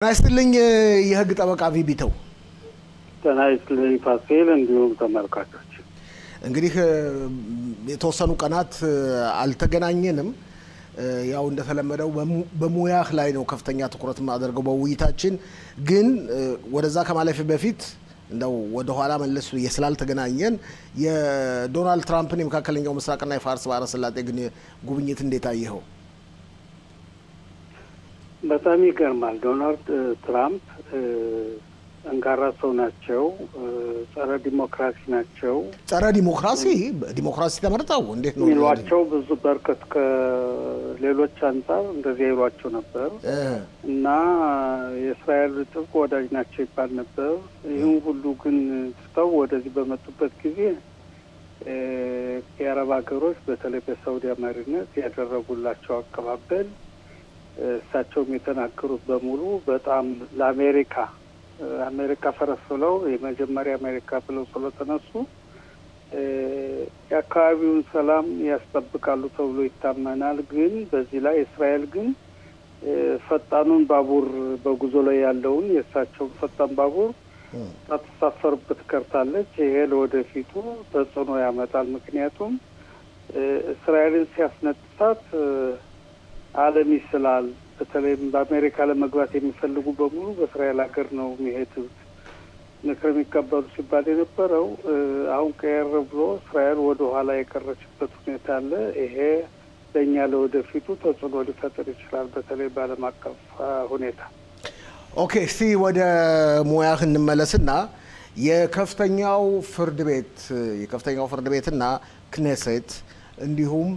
ናይስትልኝ የህግ ጠበቃ ቪቢተው ተናይስትልኝ ፋሲል እንዲሁም ተመልካቾች እንግዲህ የተወሰኑ ቀናት አልተገናኘንም ያው እንደተለመደው በሙያህ ላይ ነው ከፍተኛ ትኩረት ማድረገው በውይይታችን ግን ወደዛ ከማለፍ በፊት እንደው ወደ ኋላ መለስ የስላልተገናኘን የዶናልድ ትራምፕን የመካከለኛው ምስራቅና የፋርስ ባህረ ሰላጤ ግን ጉብኝት እንዴት አየኸው በጣም ይገርማል ዶናልድ ትራምፕ አንጋራ ሰው ናቸው ጸረ ዲሞክራሲ ናቸው ጸረ ዲሞክራሲ ተመርጠው እንዴት ነው ሚሏቸው ብዙ በርከት ከሌሎች አንፃር እንደዚህ ይሏቸው ነበር እና የእስራኤል ጥብቅ ወዳጅ ናቸው ይባል ነበር ይህን ሁሉ ግን ተው ወደዚህ በመጡበት ጊዜ የአረብ ሀገሮች በተለይ በሳውዲ መሪነት ያደረጉላቸው አቀባበል እሳቸውም የተናገሩት በሙሉ በጣም ለአሜሪካ ፈረስ ብለው የመጀመሪያ አሜሪካ ብለው ስለተነሱ የአካባቢውን ሰላም ያስጠብቃሉ ተብሎ ይታመናል ግን በዚህ ላይ እስራኤል ግን ፈጣኑን ባቡር በጉዞ ላይ ያለውን የእሳቸውን ፈጣን ባቡር ታተሳፈርበት ከርታለች ይሄ ለወደፊቱ ተጽዕኖ ያመጣል ምክንያቱም እስራኤልን ሲያስነጥሳት ዓለም ይስላል በተለይም በአሜሪካ ለመግባት የሚፈልጉ በሙሉ በእስራኤል ሀገር ነው የሚሄዱት ምክር የሚቀበሉ ሲባል የነበረው አሁን ቀየር ብሎ እስራኤል ወደ ኋላ የቀረችበት ሁኔታ አለ ይሄ ለእኛ ለወደፊቱ ተጽዕኖ ሊፈጥር ይችላል በተለይ በዓለም አቀፍ ሁኔታ ኦኬ እስቲ ወደ ሙያህ እንመለስና የከፍተኛው ፍርድ ቤትና ክኔሴት እንዲሁም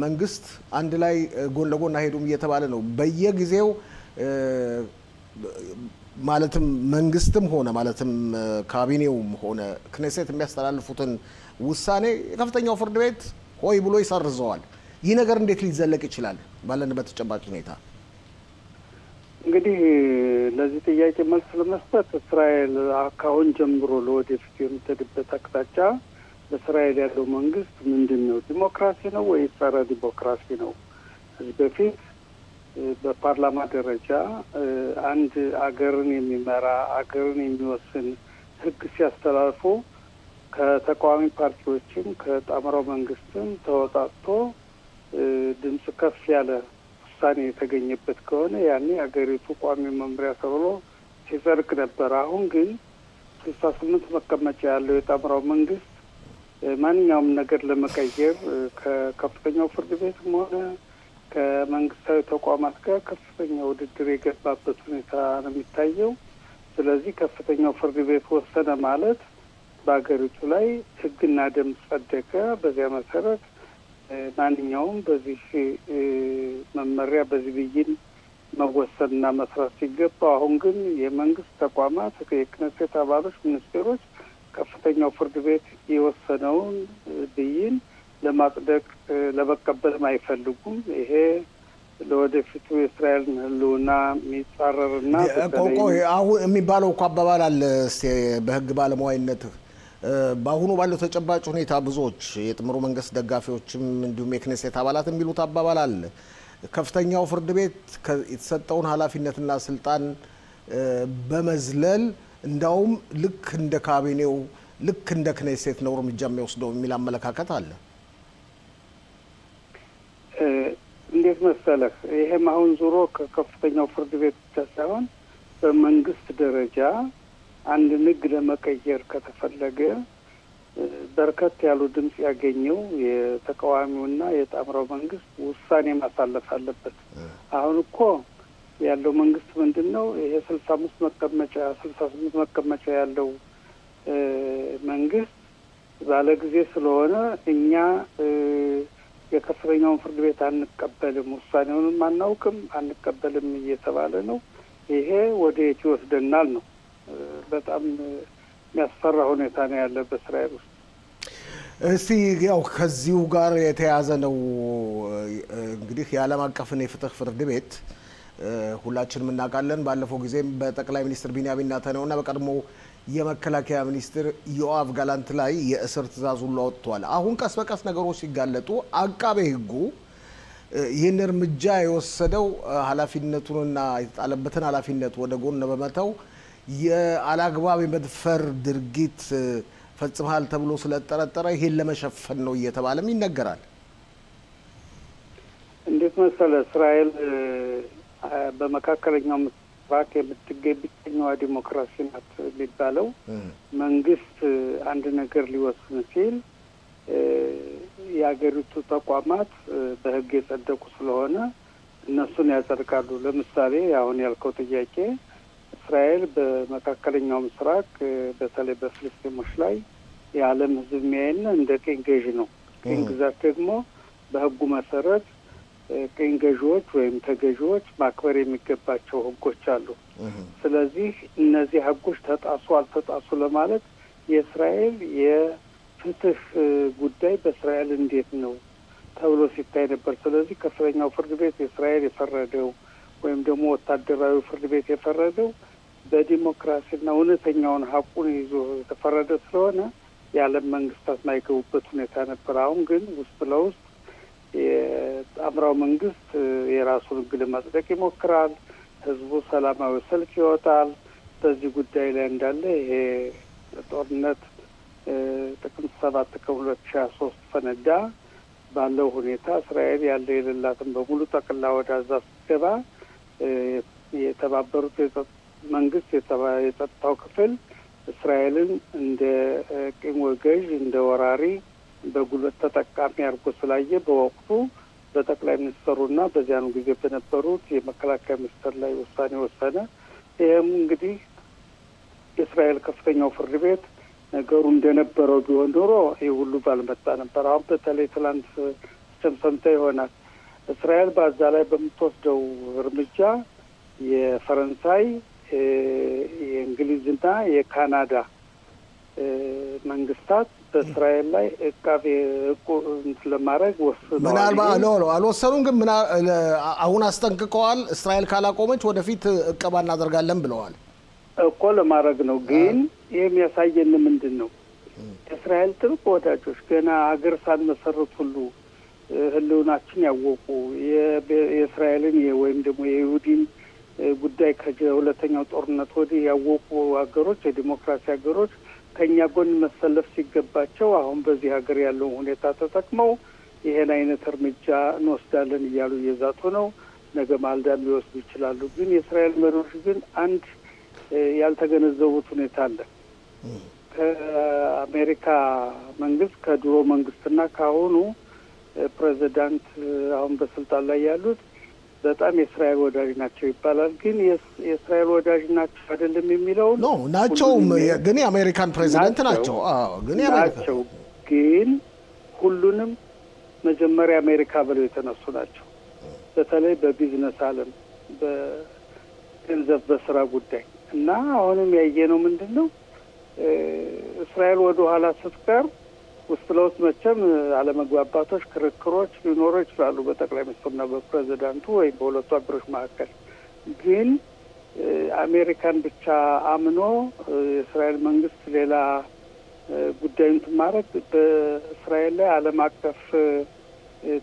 መንግስት አንድ ላይ ጎን ለጎን አይሄዱም እየተባለ ነው በየጊዜው ማለትም መንግስትም ሆነ ማለትም ካቢኔውም ሆነ ክኔሴት የሚያስተላልፉትን ውሳኔ የከፍተኛው ፍርድ ቤት ሆይ ብሎ ይሰርዘዋል ይህ ነገር እንዴት ሊዘለቅ ይችላል ባለንበት ተጨባጭ ሁኔታ እንግዲህ ለዚህ ጥያቄ መልስ ለመስጠት እስራኤል አካውን ጀምሮ ለወደፊት የምትሄድበት አቅጣጫ በእስራኤል ያለው መንግስት ምንድነው ዲሞክራሲ ነው ወይ ጸረ ዲሞክራሲ ነው እዚህ በፊት በፓርላማ ደረጃ አንድ አገርን የሚመራ አገርን የሚወስን ህግ ሲያስተላልፉ ከተቃዋሚ ፓርቲዎችም ከጣምራው መንግስትም ተወጣጥቶ ድምጽ ከፍ ያለ ውሳኔ የተገኘበት ከሆነ ያኔ አገሪቱ ቋሚ መምሪያ ተብሎ ሲጸድቅ ነበር አሁን ግን 68 መቀመጫ ያለው የጣምራው መንግስት ማንኛውም ነገር ለመቀየር ከከፍተኛው ፍርድ ቤትም ሆነ ከመንግስታዊ ተቋማት ጋር ከፍተኛ ውድድር የገባበት ሁኔታ ነው የሚታየው ስለዚህ ከፍተኛው ፍርድ ቤት ወሰነ ማለት በአገሪቱ ላይ ህግና ደንብ ጸደቀ በዚያ መሰረት ማንኛውም በዚህ መመሪያ በዚህ ብይን መወሰንና መስራት ሲገባ አሁን ግን የመንግስት ተቋማት የክኔሴት አባሎች ሚኒስቴሮች ከፍተኛው ፍርድ ቤት የወሰነውን ብይን ለማጽደቅ ለመቀበል አይፈልጉም ይሄ ለወደፊቱ የእስራኤል ህልውና የሚጻረርና አሁን የሚባለው እኮ አባባል አለ በህግ ባለሙያነት በአሁኑ ባለው ተጨባጭ ሁኔታ ብዙዎች የጥምሩ መንግስት ደጋፊዎችም እንዲሁም የክኔሴት አባላት የሚሉት አባባል አለ ከፍተኛው ፍርድ ቤት የተሰጠውን ኃላፊነትና ስልጣን በመዝለል እንዳውም ልክ እንደ ካቢኔው ልክ እንደ ክኔሴት ነው እርምጃ የሚወስደው የሚል አመለካከት አለ እንዴት መሰለህ ይሄም አሁን ዙሮ ከከፍተኛው ፍርድ ቤት ብቻ ሳይሆን በመንግስት ደረጃ አንድ ንግ ለመቀየር ከተፈለገ በርከት ያሉ ድምጽ ያገኘው የተቃዋሚውና የጣምራው መንግስት ውሳኔ ማሳለፍ አለበት አሁን እኮ ያለው መንግስት ምንድነው ይሄ 68 መቀመጫ ያለው መንግስት ባለ ጊዜ ስለሆነ እኛ የከፍተኛውን ፍርድ ቤት አንቀበልም ውሳኔውንም አናውቅም አንቀበልም እየተባለ ነው ይሄ ወደ የት ይወስደናል ነው በጣም የሚያስፈራ ሁኔታ ነው ያለው በእስራኤል ውስጥ እስቲ ያው ከዚሁ ጋር የተያዘ ነው እንግዲህ የዓለም አቀፍን የፍትህ ፍርድ ቤት ሁላችንም እናውቃለን ባለፈው ጊዜም በጠቅላይ ሚኒስትር ቢንያሚን ኔታንያሁና በቀድሞ የመከላከያ ሚኒስትር ዮአቭ ጋላንት ላይ የእስር ትዕዛዝ ሁሉ አውጥቷል አሁን ቀስ በቀስ ነገሮች ሲጋለጡ አቃቤ ህጉ ይህን እርምጃ የወሰደው ኃላፊነቱንና የተጣለበትን ኃላፊነት ወደ ጎን በመተው የአላግባብ የመድፈር ድርጊት ፈጽመሃል ተብሎ ስለተጠረጠረ ይሄን ለመሸፈን ነው እየተባለም ይነገራል። እንዴት መሰለ እስራኤል በመካከለኛው ምስራቅ የምትገኝ ብቸኛዋ ዲሞክራሲ ናት የሚባለው መንግስት አንድ ነገር ሊወስን ሲል የሀገሪቱ ተቋማት በህግ የጸደቁ ስለሆነ እነሱን ያጸድቃሉ። ለምሳሌ አሁን ያልከው ጥያቄ እስራኤል በመካከለኛው ምስራቅ በተለይ በፍልስጤሞች ላይ የዓለም ህዝብ የሚያይና እንደ ቅኝ ገዥ ነው። ቅኝ ግዛት ደግሞ በህጉ መሰረት ቅኝ ገዢዎች ወይም ተገዢዎች ማክበር የሚገባቸው ህጎች አሉ። ስለዚህ እነዚህ ህጎች ተጣሱ አልተጣሱ ለማለት የእስራኤል የፍትህ ጉዳይ በእስራኤል እንዴት ነው ተብሎ ሲታይ ነበር። ስለዚህ ከፍተኛው ፍርድ ቤት የእስራኤል የፈረደው ወይም ደግሞ ወታደራዊ ፍርድ ቤት የፈረደው በዲሞክራሲና እውነተኛውን ሀቁን ይዞ የተፈረደ ስለሆነ የዓለም መንግስታት ማይገቡበት ሁኔታ ነበር። አሁን ግን ውስጥ ለውስጥ የጣምራው መንግስት የራሱን ህግ ለማጽደቅ ይሞክራል። ህዝቡ ሰላማዊ ሰልፍ ይወጣል። በዚህ ጉዳይ ላይ እንዳለ ይሄ ጦርነት ጥቅምት 7 ቀን 2023 ፈነዳ ባለው ሁኔታ እስራኤል ያለ የሌላትን በሙሉ ጠቅላ ወደ ጋዛ ስትገባ የተባበሩት መንግስት የጸጥታው ክፍል እስራኤልን እንደ ቅኝ ገዥ እንደ ወራሪ በጉልበት ተጠቃሚ አድርጎ ስላየ በወቅቱ በጠቅላይ ሚኒስትሩና በዚያኑ ጊዜ በነበሩት የመከላከያ ሚኒስትር ላይ ውሳኔ ወሰነ። ይህም እንግዲህ የእስራኤል ከፍተኛው ፍርድ ቤት ነገሩ እንደነበረው ቢሆን ኖሮ ይህ ሁሉ ባልመጣ ነበር። አሁን በተለይ ትላንት ሰምተ ይሆናል እስራኤል በዛ ላይ በምትወስደው እርምጃ የፈረንሳይ የእንግሊዝና የካናዳ መንግስታት በእስራኤል ላይ እቃቤ ለማድረግ ወስነዋል። ምናልባት አልወሰኑም፣ ግን አሁን አስጠንቅቀዋል። እስራኤል ካላቆመች ወደፊት እቀባ እናደርጋለን ብለዋል እኮ ለማድረግ ነው። ግን የሚያሳየን ምንድን ነው? እስራኤል ጥብቅ ወዳጆች ገና ሀገር ሳንመሰርት ሁሉ ህልውናችን ያወቁ የእስራኤልን ወይም ደግሞ የይሁዲን ጉዳይ ከሁለተኛው ጦርነት ወዲህ ያወቁ ሀገሮች የዲሞክራሲ ሀገሮች ከኛ ጎን መሰለፍ ሲገባቸው አሁን በዚህ ሀገር ያለውን ሁኔታ ተጠቅመው ይሄን አይነት እርምጃ እንወስዳለን እያሉ እየዛቱ ነው። ነገ ማልዳም ሊወስዱ ይችላሉ። ግን የእስራኤል መሪዎች ግን አንድ ያልተገነዘቡት ሁኔታ አለ። ከአሜሪካ መንግስት ከድሮ መንግስትና ካሁኑ ፕሬዚዳንት አሁን በስልጣን ላይ ያሉት በጣም የእስራኤል ወዳጅ ናቸው ይባላል። ግን የእስራኤል ወዳጅ ናቸው አይደለም የሚለው ነው ናቸው። ግን የአሜሪካን ፕሬዚዳንት ናቸው። ግን ናቸው። ግን ሁሉንም መጀመሪያ አሜሪካ ብለው የተነሱ ናቸው። በተለይ በቢዝነስ ዓለም በገንዘብ በስራ ጉዳይ እና አሁንም ያየነው ምንድነው እስራኤል ወደ ኋላ ስትቀር ውስጥ ለውስጥ መቼም አለመግባባቶች፣ ክርክሮች ሊኖሩ ይችላሉ በጠቅላይ ሚኒስትሩና በፕሬዚዳንቱ ወይም በሁለቱ ሀገሮች መካከል። ግን አሜሪካን ብቻ አምኖ የእስራኤል መንግስት ሌላ ጉዳዩን ማድረግ በእስራኤል ላይ ዓለም አቀፍ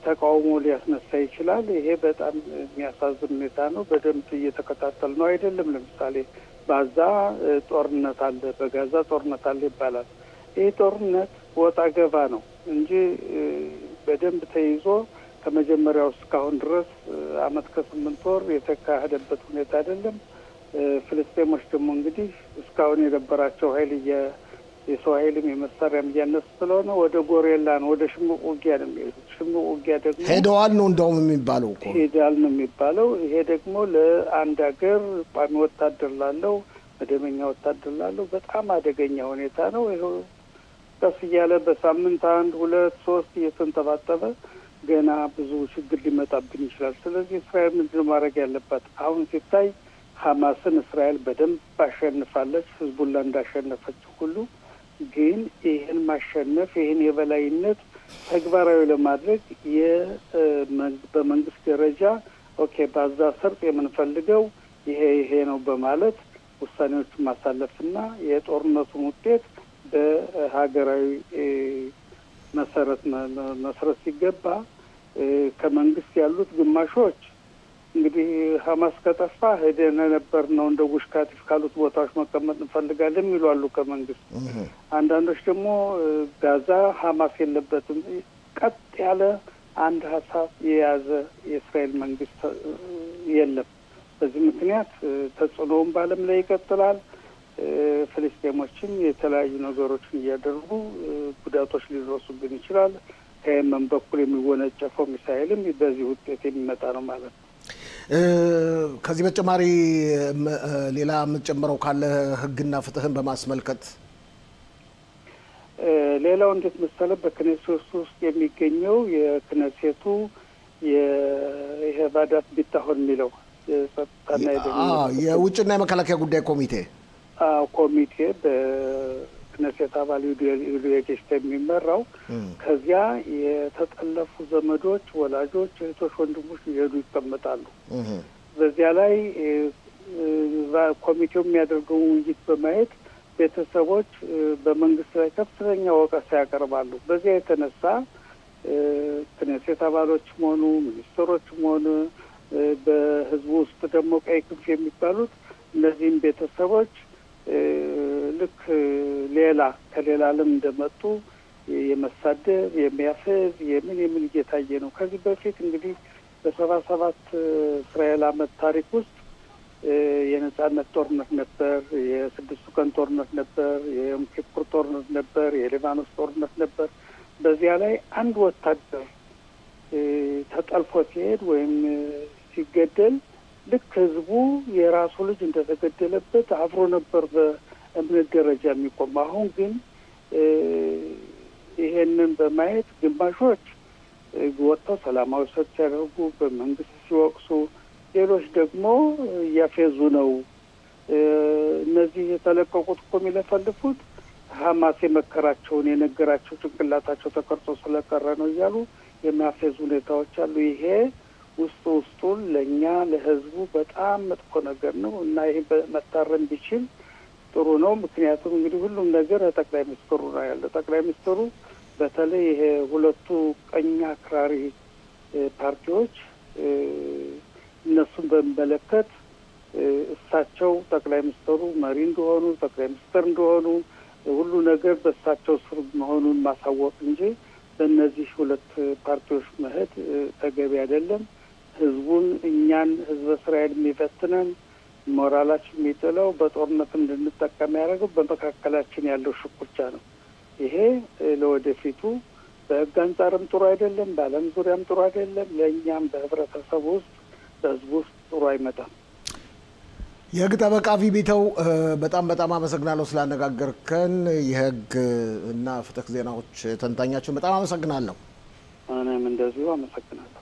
ተቃውሞ ሊያስነሳ ይችላል። ይሄ በጣም የሚያሳዝን ሁኔታ ነው። በደንብ እየተከታተል ነው አይደለም። ለምሳሌ በጋዛ ጦርነት አለ፣ በጋዛ ጦርነት አለ ይባላል። ይህ ጦርነት ወጣ ገባ ነው እንጂ በደንብ ተይዞ ከመጀመሪያው እስካሁን ድረስ አመት ከ8 ወር የተካሄደበት ሁኔታ አይደለም። ፍልስጤሞች ደግሞ እንግዲህ እስካሁን የነበራቸው ኃይል የሰው ኃይልም የመሳሪያም እያነሱ ስለሆነ ወደ ጎሬላ ነው፣ ወደ ሽምቅ ውጊያ ነው የሚሄዱት። ሽምቅ ውጊያ ደግሞ ሄደዋል ነው እንደውም የሚባለው እኮ ሄዳል ነው የሚባለው። ይሄ ደግሞ ለአንድ ሀገር ቋሚ ወታደር ላለው መደበኛ ወታደር ላለው በጣም አደገኛ ሁኔታ ነው። ይሄው ቀስ እያለ በሳምንት 1፣ 2፣ 3 እየተንጠባጠበ ገና ብዙ ችግር ሊመጣብን ይችላል። ስለዚህ እስራኤል ምንድን ማድረግ ያለባት? አሁን ሲታይ ሐማስን እስራኤል በደንብ አሸንፋለች፣ ህዝቡላ እንዳሸነፈችው ሁሉ ግን ይህን ማሸነፍ ይህን የበላይነት ተግባራዊ ለማድረግ በመንግስት ደረጃ ኦኬ በጋዛ ሰርጥ የምንፈልገው ይሄ ነው በማለት ውሳኔዎችን ማሳለፍና የጦርነቱን ውጤት በሀገራዊ መሰረት ሲገባ ከመንግስት ያሉት ግማሾች እንግዲህ ሐማስ ከጠፋ ሄደን ነበር ነው እንደ ጉሽካቲፍ ካሉት ቦታዎች መቀመጥ እንፈልጋለን ይላሉ ከመንግስት። አንዳንዶች ደግሞ ጋዛ ሐማስ የለበትም ቀጥ ያለ አንድ ሀሳብ የያዘ የእስራኤል መንግስት የለም። በዚህ ምክንያት ተጽዕኖውን በዓለም ላይ ይቀጥላል። ፍልስጤሞችም የተለያዩ ነገሮችን እያደረጉ ጉዳቶች ሊደርሱብን ይችላል። ከየመን በኩል የሚወነጨፈው ሚሳኤልም በዚህ ውጤት የሚመጣ ነው ማለት ነው። ከዚህ በተጨማሪ ሌላ የምትጨምረው ካለ ህግና ፍትህን በማስመልከት? ሌላው እንዴት መሰለ በክኔሴት ውስጥ የሚገኘው የክኔሴቱ የባዳት ቢታሆን የሚለው የጸጥታና የውጭና የመከላከያ ጉዳይ ኮሚቴ በክኔሴት አባል ዩዲ ኤዲስት የሚመራው ከዚያ የተጠለፉ ዘመዶች፣ ወላጆች፣ እህቶች፣ ወንድሞች ሊሄዱ ይቀመጣሉ። በዚያ ላይ ኮሚቴው የሚያደርገው ውይይት በማየት ቤተሰቦች በመንግስት ላይ ከፍተኛ ወቀሳ ያቀርባሉ። በዚያ የተነሳ ክኔሴት አባሎችም ሆኑ ሚኒስትሮችም ሆኑ በህዝቡ ውስጥ ደግሞ ቀይ ክንፍ የሚባሉት እነዚህም ቤተሰቦች ልክ ከሌላ ዓለም እንደመጡ የመሳደብ የሚያፈዝ የምን እየታየ ነው። ከዚህ በፊት እንግዲህ በ77 እስራኤል ዓመት ታሪክ ውስጥ የነጻነት ጦርነት ነበር፣ የስድስቱ ቀን ጦርነት ነበር፣ የዮም ኪፑር ጦርነት ነበር፣ የሊባኖስ ጦርነት ነበር። በዚያ ላይ አንድ ወታደር ተጠልፎ ሲሄድ ወይም ሲገደል ልክ ህዝቡ የራሱ ልጅ እንደተገደለበት አብሮ ነበር በእምነት ደረጃ የሚቆም። አሁን ግን ይሄንን በማየት ግማሾች ወጥተው ሰላማዊ ሰልፍ ሲያደርጉ በመንግስት ሲወቅሱ፣ ሌሎች ደግሞ እያፌዙ ነው። እነዚህ የተለቀቁት እኮ የሚለፈልፉት ሐማስ የመከራቸውን የነገራቸው ጭንቅላታቸው ተቀርጾ ስለቀረ ነው እያሉ የሚያፌዙ ሁኔታዎች አሉ። ይሄ ውስጡን ለእኛ ለህዝቡ በጣም መጥፎ ነገር ነው እና ይሄ መታረም ቢችል ጥሩ ነው። ምክንያቱም እንግዲህ ሁሉም ነገር ጠቅላይ ሚኒስትሩ ነው ያለው። ጠቅላይ ሚኒስትሩ በተለይ ይሄ ሁለቱ ቀኝ አክራሪ ፓርቲዎች እነሱን በሚመለከት እሳቸው ጠቅላይ ሚኒስትሩ መሪ እንደሆኑ ጠቅላይ ሚኒስትር እንደሆኑ ሁሉ ነገር በእሳቸው ስር መሆኑን ማሳወቅ እንጂ በእነዚህ ሁለት ፓርቲዎች መሄድ ተገቢ አይደለም። ህዝቡን እኛን ህዝበ እስራኤል የሚፈትነን ሞራላችን የሚጥለው በጦርነት እንድንጠቀም ያደረገው በመካከላችን ያለው ሽኩቻ ነው። ይሄ ለወደፊቱ በህግ አንጻርም ጥሩ አይደለም፣ በዓለም ዙሪያም ጥሩ አይደለም፣ ለእኛም በህብረተሰቡ ውስጥ በህዝቡ ውስጥ ጥሩ አይመጣም። የህግ ጠበቃ ቢተው በጣም አመሰግናለሁ ስላነጋገርከን። የህግ እና ፍትህ ዜናዎች ተንታኛችን በጣም አመሰግናለሁ። እኔም እንደዚሁ አመሰግናለሁ።